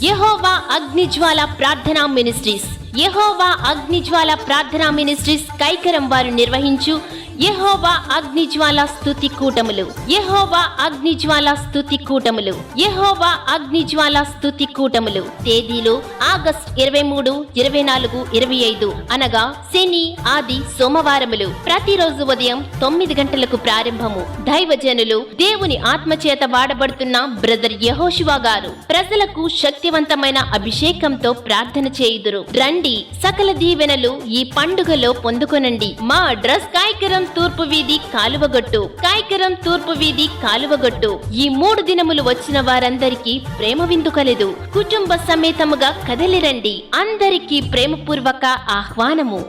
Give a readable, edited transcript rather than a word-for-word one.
యెహోవా అగ్నిజ్వాల ప్రార్థనా మినిస్ట్రీస్. యెహోవా అగ్నిజ్వాల ప్రార్థనా మినిస్ట్రీస్ కైకరం వారు నిర్వహించు యెహోవా అగ్నిజ్వాల స్తుతి కూటములు. యెహోవా అగ్నిజ్వాల స్తుతి కూటములు. యెహోవా అగ్నిజ్వాల స్తుతి కూటములు తేదీలు ఆగస్టు 23, 24, 25 అనగా శని, ఆది, సోమవారములు. ప్రతిరోజు ఉదయం 9 గంటలకు ప్రారంభము. దైవజనులు దేవుని ఆత్మచేత వాడబడుతున్న బ్రదర్ యెహోషువ గారు ప్రజలకు శక్తివంతమైన అభిషేకంతో ప్రార్థన చేయుదురు. రండి, సకల దీవెనలు ఈ పండుగలో పొందుకొనండి. మా అడ్రస్ కైకరం తూర్పు వీధి కాలువగొట్టు. కైకరం తూర్పు వీధి కాలువగొట్టు. ఈ 3 దినములు వచ్చిన వారందరికీ ప్రేమ విందు కలదు. కుటుంబ సమేతముగా కదలిరండి. అందరికీ ప్రేమపూర్వక ఆహ్వానము.